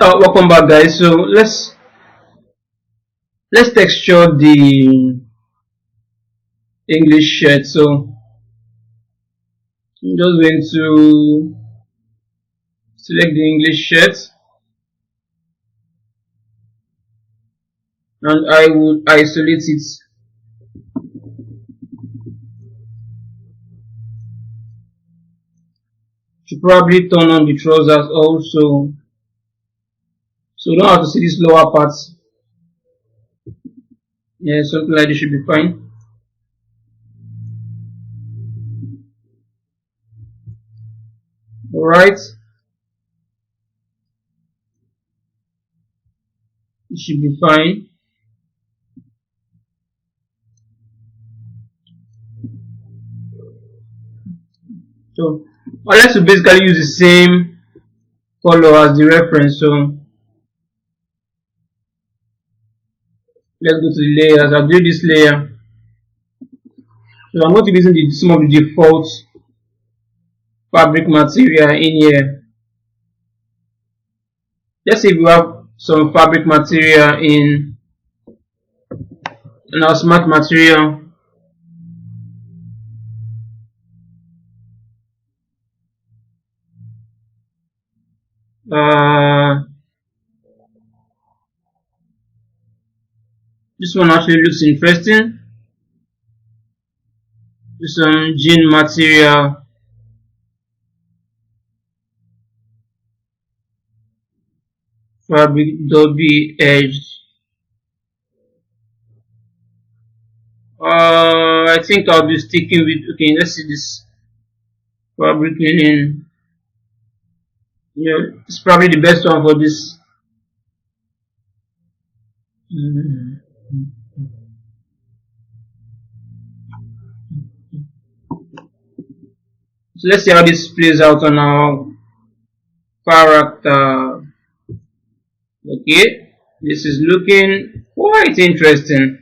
Welcome back, guys. So let's texture the English shirt. So I'm just going to select the English shirt, and I would isolate it. Should probably turn on the trousers also, so you don't have to see this lower part. Yeah, something like this should be fine. Alright, it should be fine. So I like to basically use the same color as the reference. So let's go to the layers. I'll do this layer. So I'm going to be using some of the default fabric material in here. Let's say we have some fabric material in our smart material. This one actually looks interesting. Some jean material. Fabric double edged. I think I'll be sticking with, okay, let's see this fabric linen. Yeah, it's probably the best one for this. So let's see how this plays out on our character. Okay, this is looking quite interesting.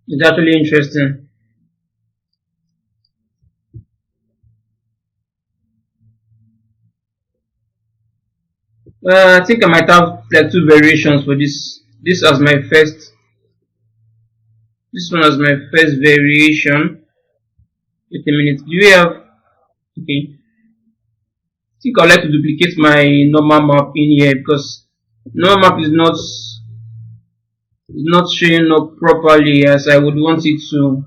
It's actually interesting. I think I might have like two variations for this. This as my first. This one as my first variation. Wait a minute. Do we have? Okay. I think I'd like to duplicate my normal map in here because normal map is not showing up properly as I would want it to.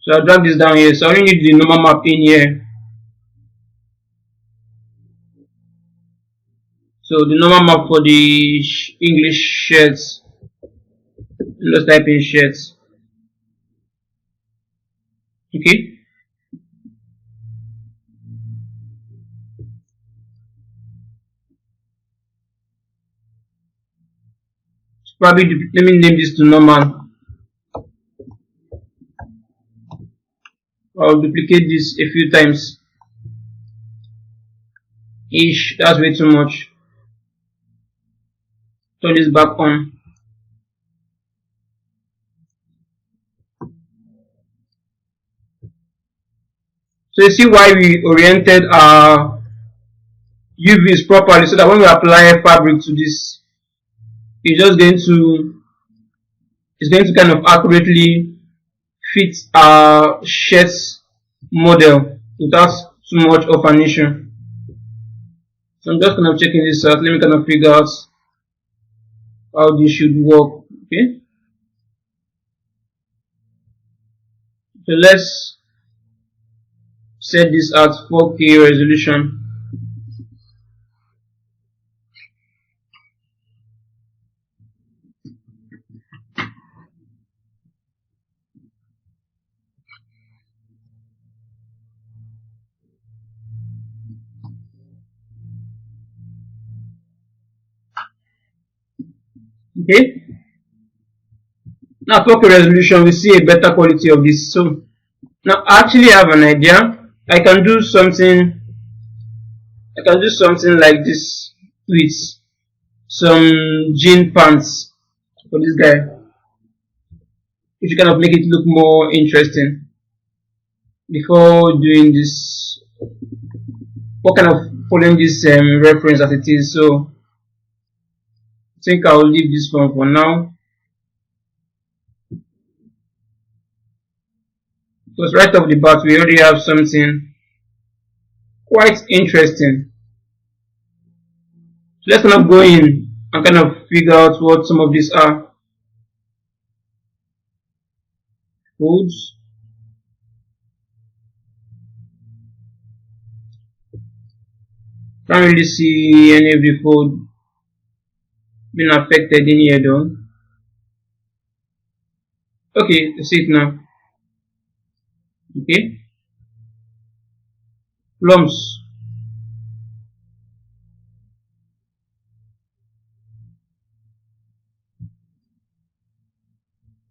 So I'll drag this down here. So I only need the normal map in here. So the normal map for the English shirts. Let's type in shirts. Okay. Probably let me name this to normal. I'll duplicate this a few times. Ish, that's way too much. Turn this back on. So you see why we oriented our UVs properly, so that when we apply fabric to this, it's going to kind of accurately fit our shirts model without too much of an issue. So I'm just kind of checking this out. Let me kind of figure out how this should work. Okay. So let's set this at 4K resolution. Okay. Now 4K resolution, we see a better quality of this. So now I actually have an idea. I can do something like this with some jean pants for this guy. which kind of make it look more interesting. Before doing this, what kind of following this reference as it is. So I think I'll leave this one for now, because right off the bat we already have something quite interesting. So let's kind of go in and kind of figure out what some of these are. Folds. Can't really see any of the fold being affected in here though. Okay, I see it now. Okay. Lumps.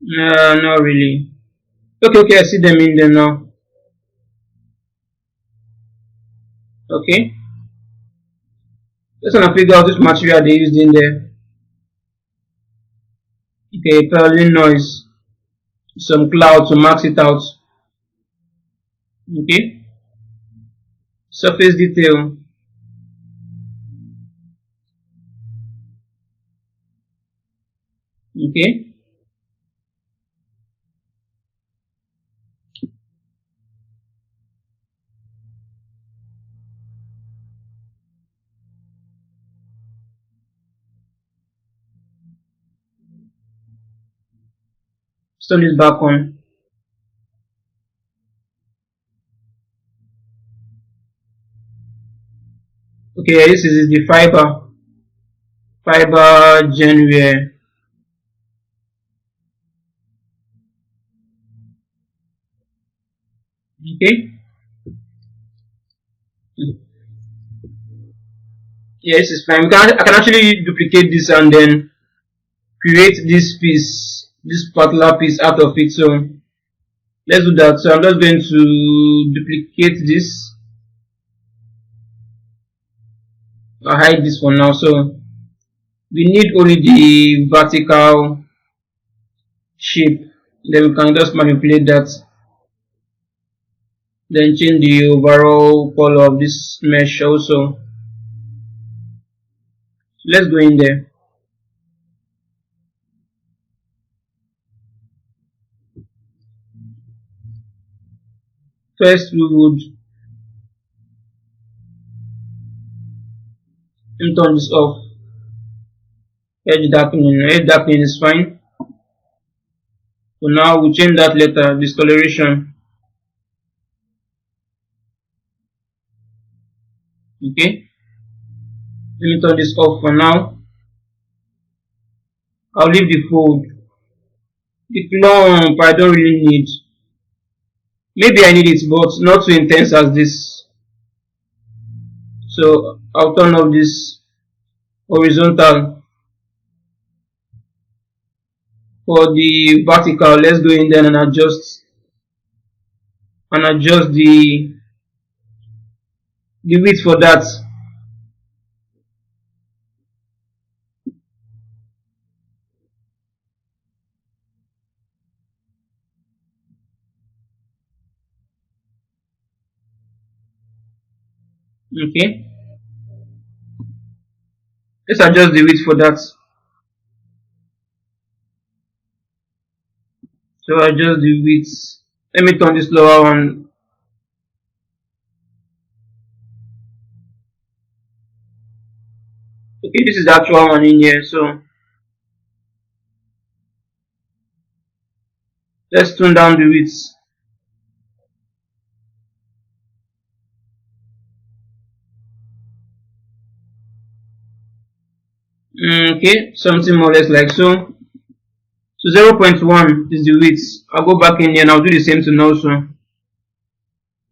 Not really. Okay, I see them in there now. Okay. Just want to figure out which material they used in there. Okay, curling noise. Some cloud to max it out. Okay. Surface detail. Okay. Turn this back on. Okay, this is the fiber genware. Okay. Yeah, this is fine. I can actually duplicate this and then create this particular piece out of it. So let's do that. So I'm just going to duplicate this. I'll hide this for now. So we need only the vertical shape. Then we can just manipulate that. Then change the overall color of this mesh also. Let's go in there. First we would turn this off. Edge darkening is fine. So now we change that later, discoloration. Okay. Let me turn this off for now. I'll leave the fold. The clump I don't really need. Maybe I need it, but not so intense as this. So I'll turn off this horizontal. For the vertical, let's go in there and adjust the width for that. Okay. Let's adjust the width for that. So adjust the width. Let me turn this lower one. Okay, this is the actual one in here. So let's tone down the width. Okay, something more or less like so. So 0.1 is the width. I'll go back in here and I'll do the same thing also.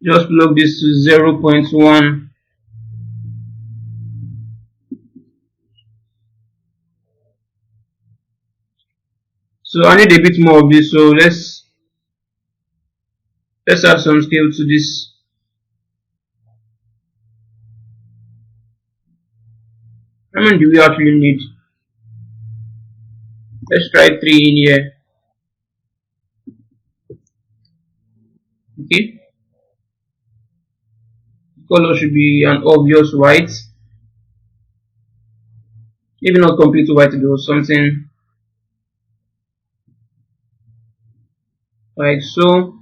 Just plug this to 0.1. So I need a bit more of this. So let's add some scale to this. How many do we actually need? Let's try 3 in here. Okay, color should be an obvious white, maybe not complete white, but something like so.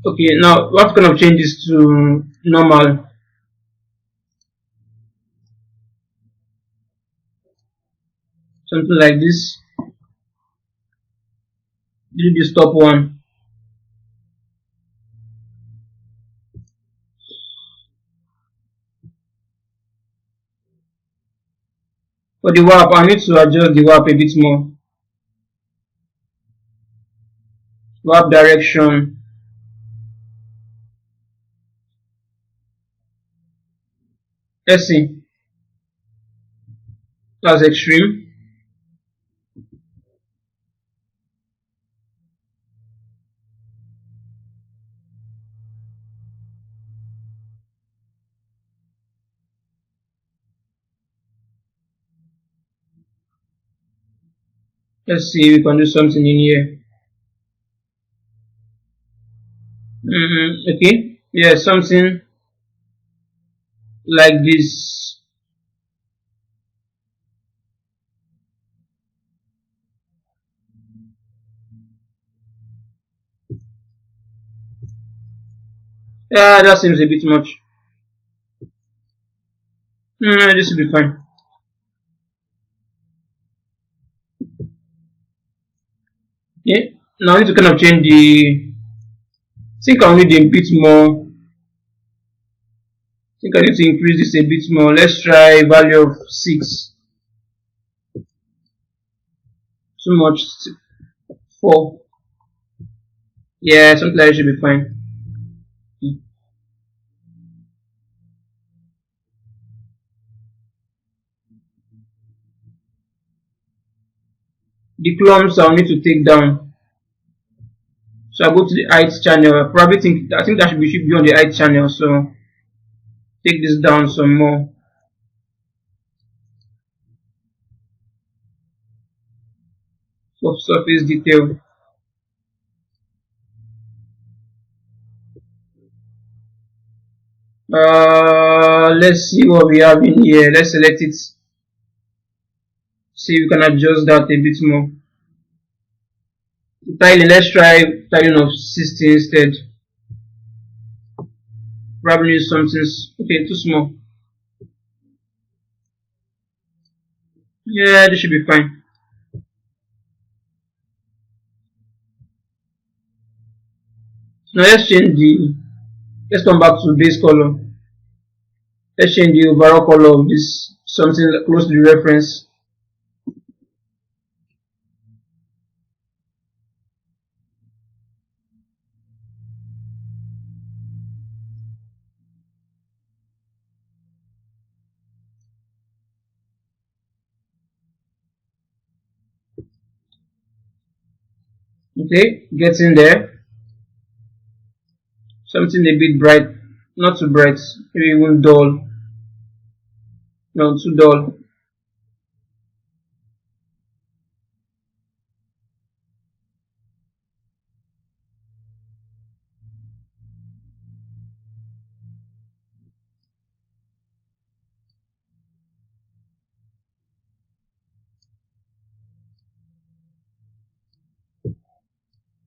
Okay, now what kind of change this to normal? Something like this. Do the stop one. For the warp, I need to adjust the warp a bit more. Warp direction. Let's see. That's extreme. Let's see if we can do something in here. Okay. Yeah, something like this. Yeah, that seems a bit much. This will be fine. Okay. Now I need to kind of change the. I think I'll need a bit more. I think I need to increase this a bit more. Let's try value of 6. Too much. 4. Yeah, something like that should be fine. The clumps I'll need to take down. So I go to the height channel. I think that should be on the height channel. So take this down some more. For surface detail. Let's see what we have in here. Let's select it. See if we can adjust that a bit more. Tiling, let's try tiling of 60 instead. Probably something okay, too small. Yeah, this should be fine. Now let's come back to base color. Let's change the overall color of this something close to the reference. Okay, gets in there. Something a bit bright, not too bright, maybe even dull. No, too dull.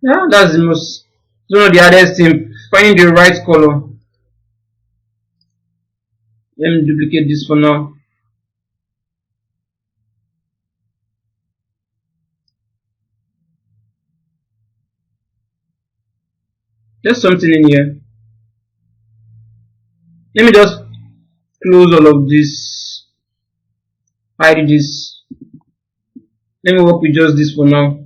Yeah, that's the most. One of the hardest thing. Find the right color. Let me duplicate this for now. There's something in here. Let me just close all of this. Hide this. Let me work with just this for now.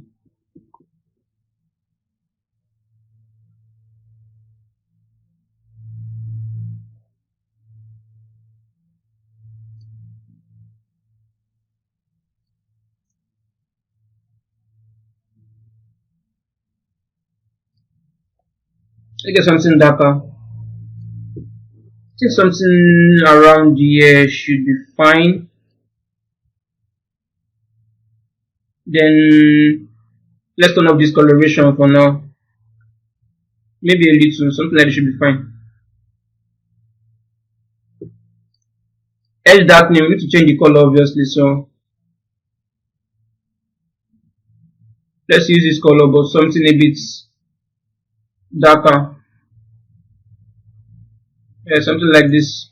Let's get something darker. I think something around here should be fine. Then let's turn off this coloration for now. Maybe a little, something like this should be fine. Edge darkening, we need to change the color obviously, so let's use this color but something a bit darker. Yeah, something like this.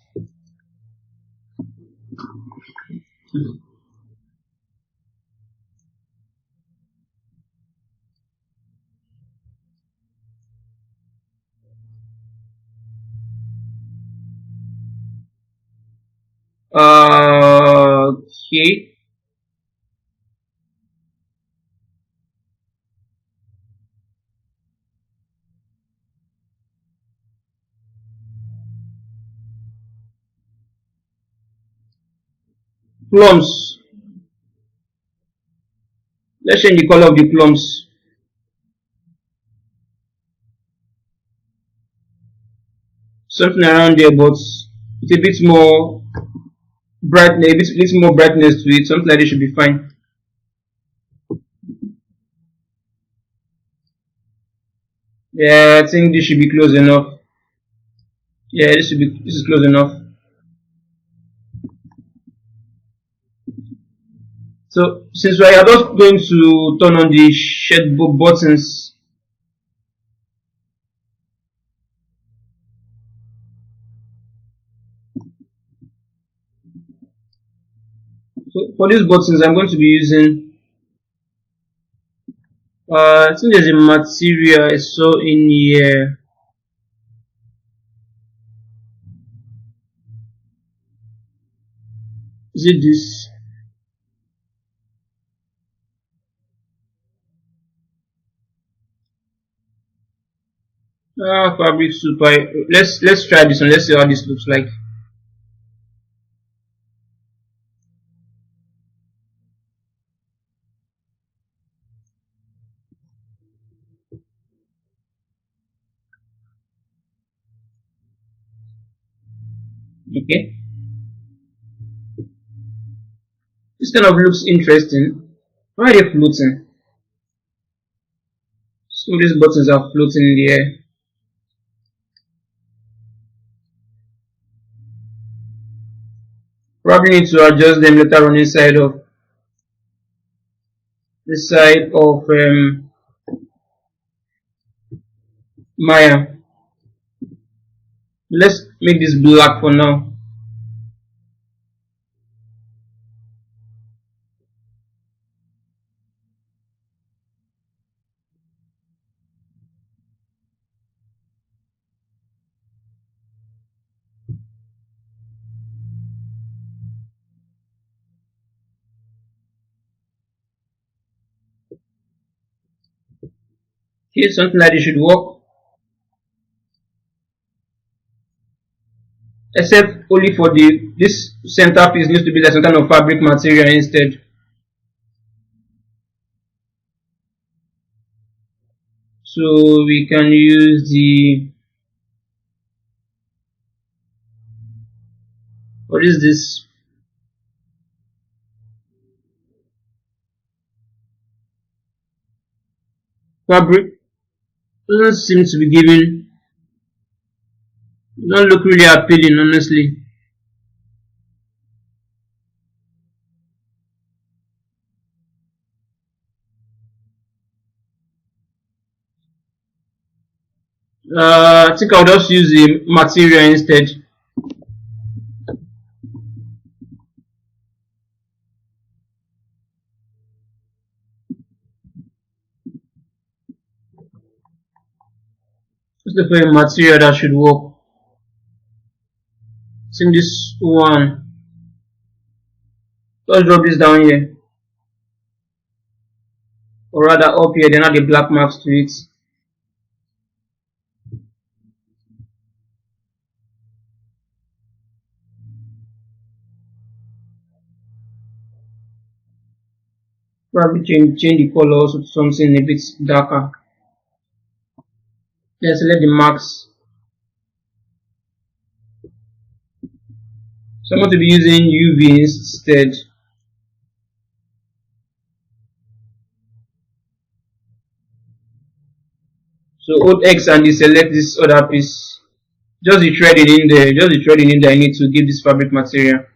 Okay. Plums. Let's change the color of the plums. Something around there, but with a bit more brightness, a bit more brightness to it. Something like this should be fine. Yeah, I think this should be close enough. Yeah, this is close enough. So since we are just going to turn on the shade buttons, so for these buttons I'm going to be using I think there's a material I saw in here. Is it this? Fabric super. Let's try this one. Let's see how this looks like. Okay. This kind of looks interesting. Why are they floating? Some of these buttons are floating in the air. Probably need to adjust them later on inside of the side of Maya. Let's make this black for now. Here's something like this should work. Except only for this center piece needs to be like some kind of fabric material instead. So we can use what is this? Fabric doesn't seem to be giving, don't look really appealing honestly. I think I'll just use the material instead. Just look for a material that should work. I think this one. Let's drop this down here. Or rather up here, then add the black marks to it. Probably change the color also to something a bit darker. Then select the marks. So I'm going to be using UV instead. So hold X and deselect this other piece. Just the threading in there, just the threading in there I need to give this fabric material.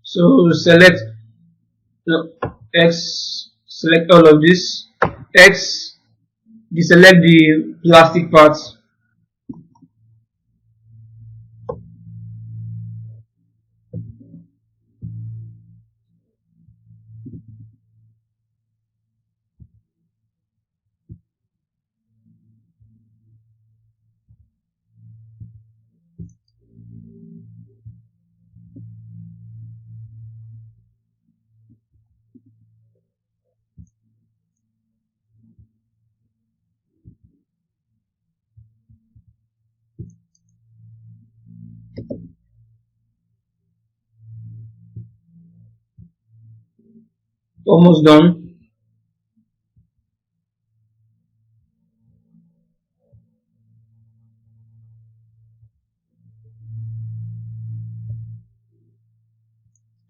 So select X, select all of this, X, deselect the plastic parts. Almost done.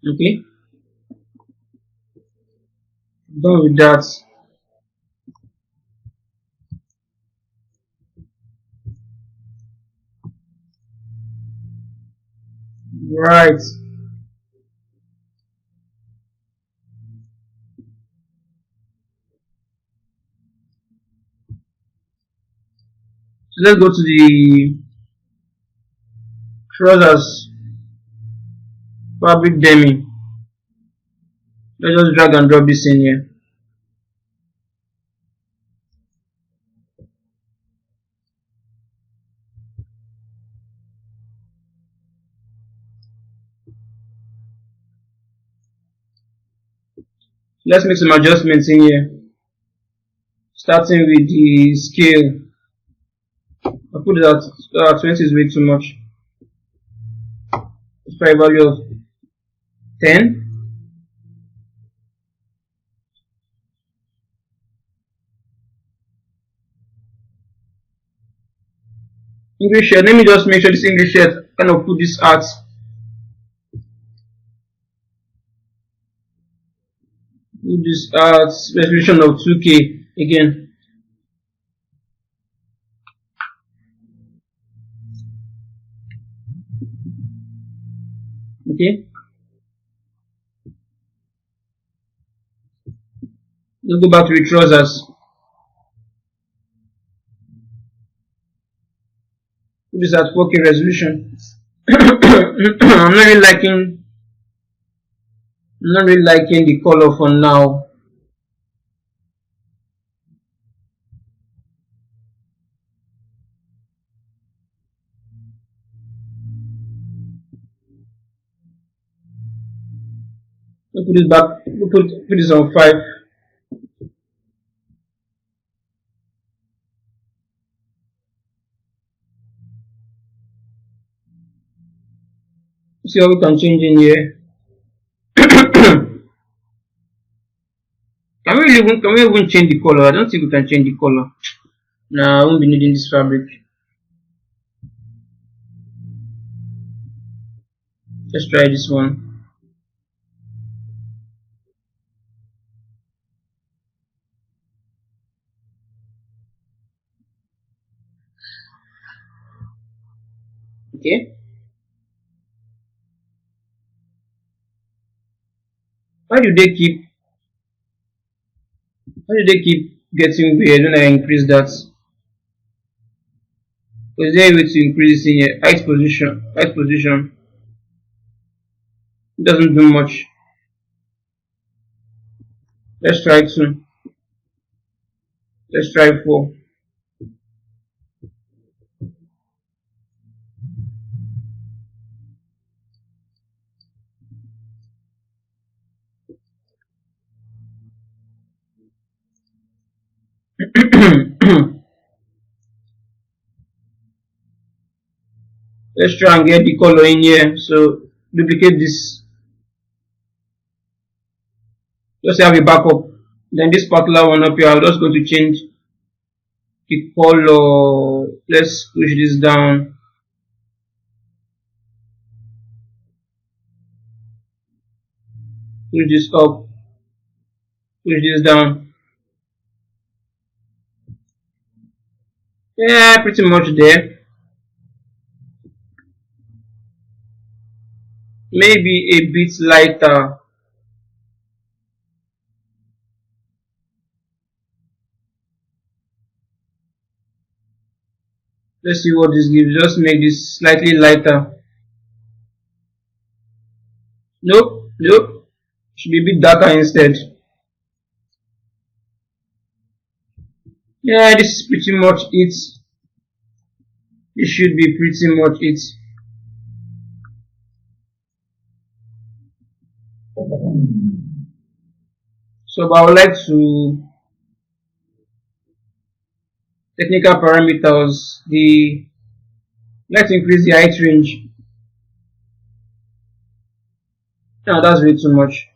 Okay, done with that. Right. So let's go to the trousers fabric demi. Let's just drag and drop this in here. Let's make some adjustments in here. Starting with the scale. I put it at 20 is way too much. Let's try a value of 10. English shirt. Let me just make sure this English shirt kind of put this at resolution of 2K again. Okay. Let's go back to the trousers. Put this at 4K resolution. I'm not really liking the color for now. We'll put it back. We'll put this on 5. See how we can change in here. Can we even change the color? I don't think we can change the color. Nah, I won't be needing this fabric. Let's try this one. Okay. Why do they keep getting weird when I increase that? Is there a way to increase in here? Height position. It doesn't do much. Let's try 2. Let's try 4. Let's try and get the color in here. So duplicate this. Just have a backup. Then this particular one up here, I'm just going to change the color. Let's push this down. push this up, push this down. Yeah, pretty much there. Maybe a bit lighter. Let's see what this gives. Just make this slightly lighter. Nope, nope. Should be a bit darker instead. Yeah, this is pretty much it. This should be pretty much it. So, but I would like to technical parameters. Let's increase the height range. No, that's way too much.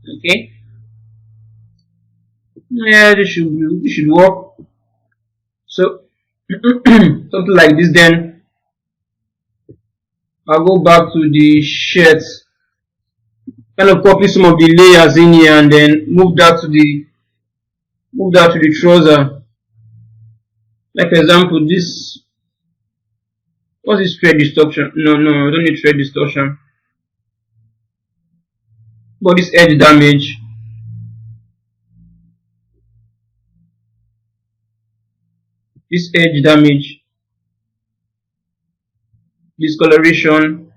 Okay. Yeah, this should work. So something like this. Then I'll go back to the shirt, kind of copy some of the layers in here, and then move that to the trouser. Like for example, this. What's this thread distortion? No, I don't need thread distortion. But this edge damage. This edge damage. Discoloration.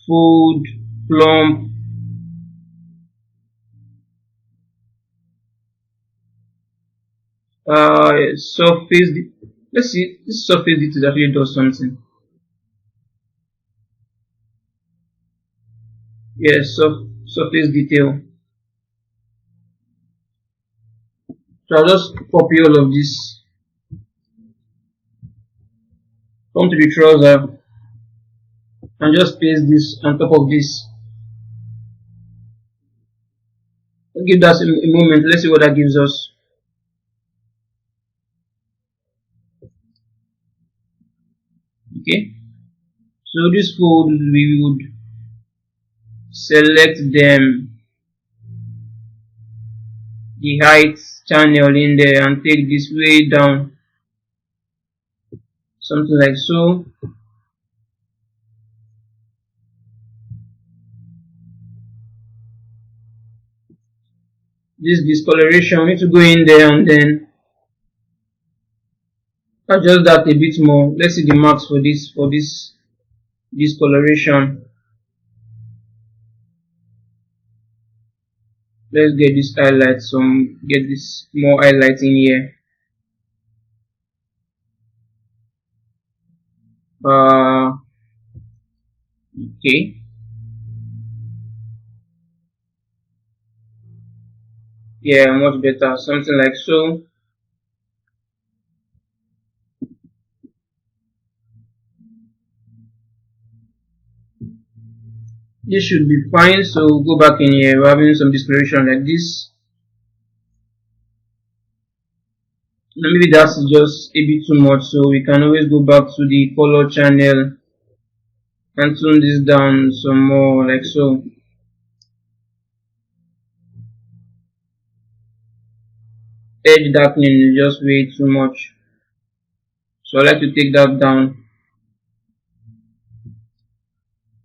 Fold. Plump. Surface. Let's see. This surface detail actually does something. Yes, surface detail. So I'll just copy all of this. Come to the trouser and just paste this on top of this. I'll give that a moment. Let's see what that gives us. Okay. So this fold, we would select them, the height channel in there, and take this way down, something like so. This discoloration, we need to go in there and then adjust that a bit more. Let's see the marks for this discoloration. Let's get this highlight, get this more highlight in here. Okay. Yeah, much better, something like so. This should be fine. So go back in here. We're having some discoloration like this. Now maybe that's just a bit too much, so we can always go back to the color channel and tune this down some more, like so. Edge darkening is just way too much, so I like to take that down.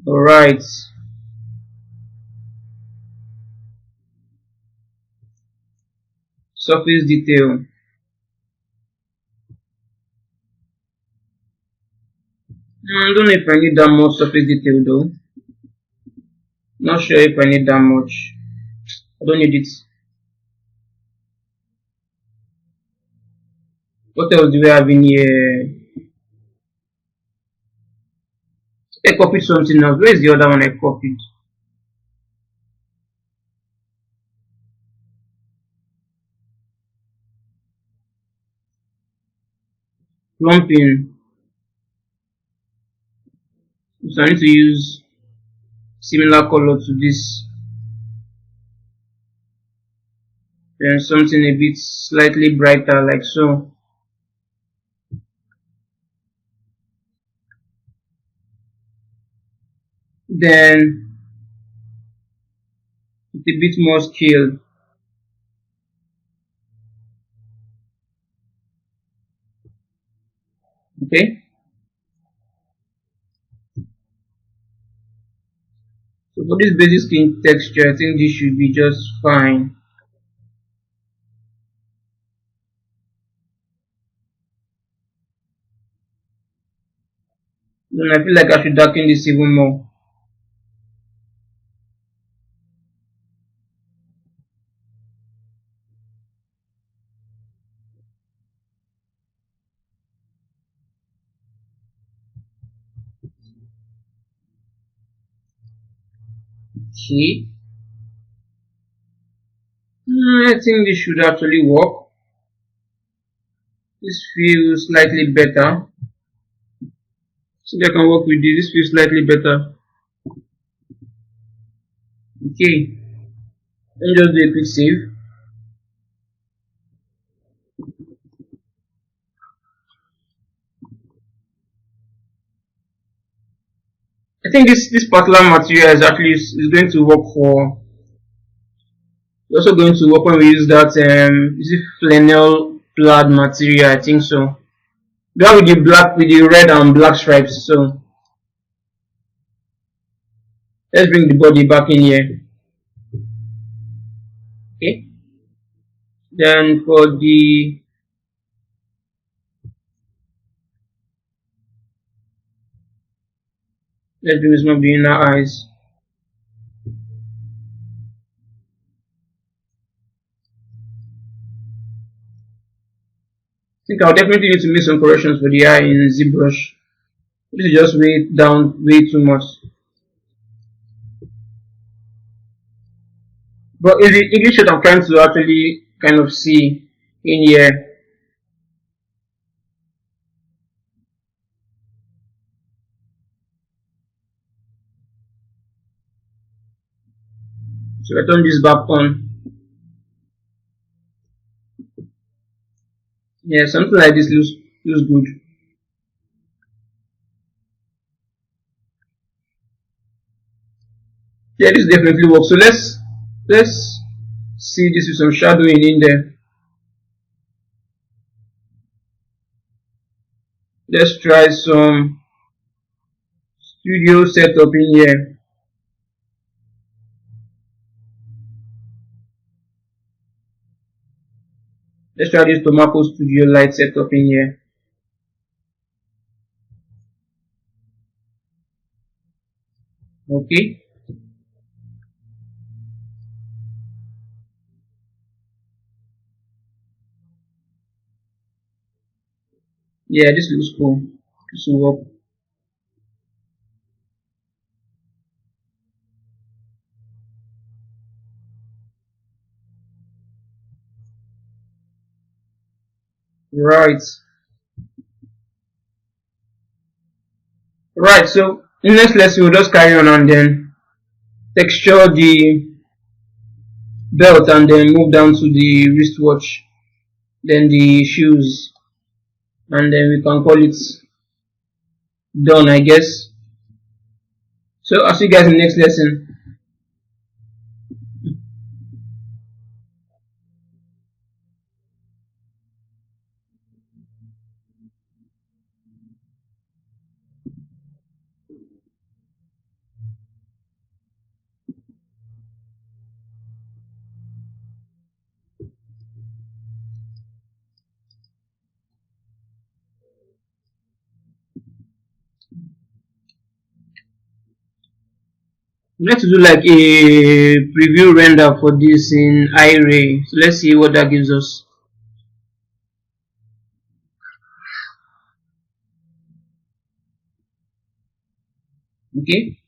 Alright. Surface detail. I don't know if I need that much surface detail though. Not sure if I need that much. I don't need it. What else do we have in here? I copied something else. Where is the other one I copied? Plumping. So I need to use similar color to this. then something a bit slightly brighter like so. Then with a bit more scale. Okay, so for this basic skin texture, I think this should be just fine. Then I feel like I should darken this even more. Okay, I think this should actually work. This feels slightly better. See if I can work with this. This feels slightly better. Okay, let me just do a quick save. I think this particular material is actually is going to work for. It's also going to work when we use that is it flannel plaid material? I think so. The one with the black with the red and black stripes. So let's bring the body back in here. Okay. Then for the let's bring some of the inner eyes. I think I'll definitely need to make some corrections for the eye in ZBrush. This is just way down way too much. But it's the English that I'm trying to actually kind of see in here. So I turn this back on. Yeah, something like this looks good. Yeah, this definitely works. So let's see this with some shadowing in there. Let's try some studio setup in here. Let's try this Tomato Studio light setup in here. Okay. Yeah, this looks cool. This will work. Right. Right. So in next lesson we'll just carry on and then texture the belt and then move down to the wristwatch, then the shoes, and then we can call it done, I guess. So I'll see you guys in the next lesson. Let's do like a preview render for this in iRay. So let's see what that gives us. Okay.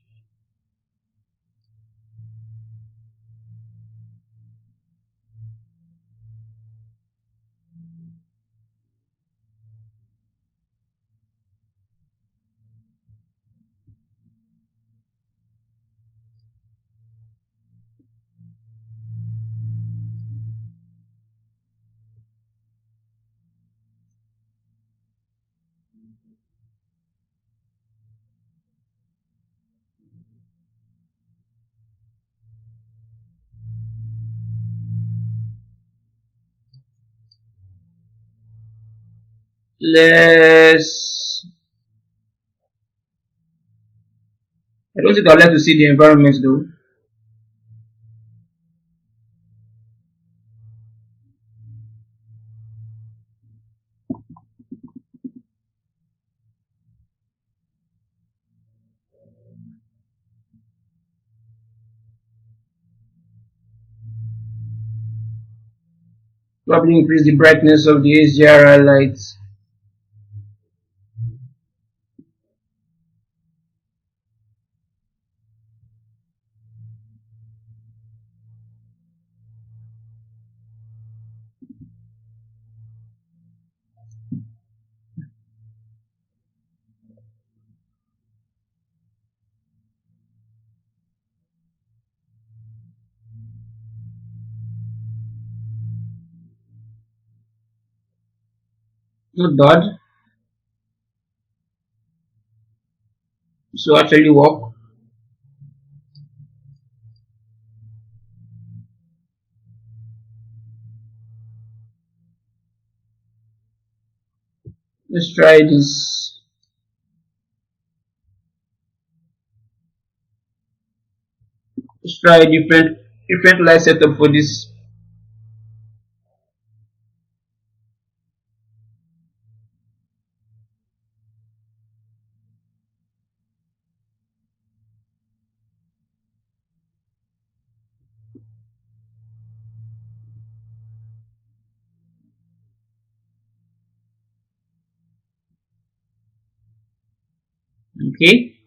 Let's. I don't think I'd like to see the environment though. Probably increase the brightness of the HDRI lights. Not bad. So actually work. Let's try this. Let's try a different light setup for this. Okay.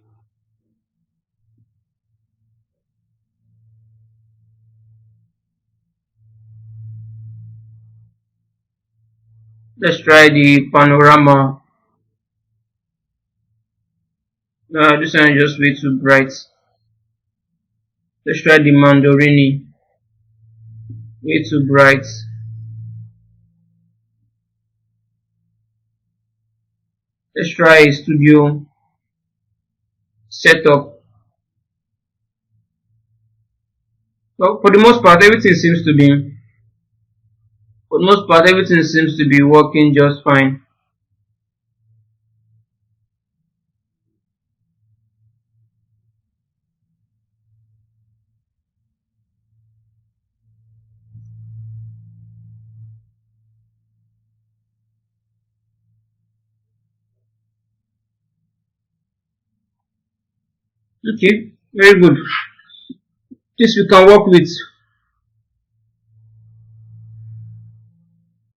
Let's try the panorama. This one is just way too bright. Let's try the mandarini. Way too bright. Let's try a studio setup. Well, for the most part, everything seems to be working just fine. Okay, very good. This we can work with.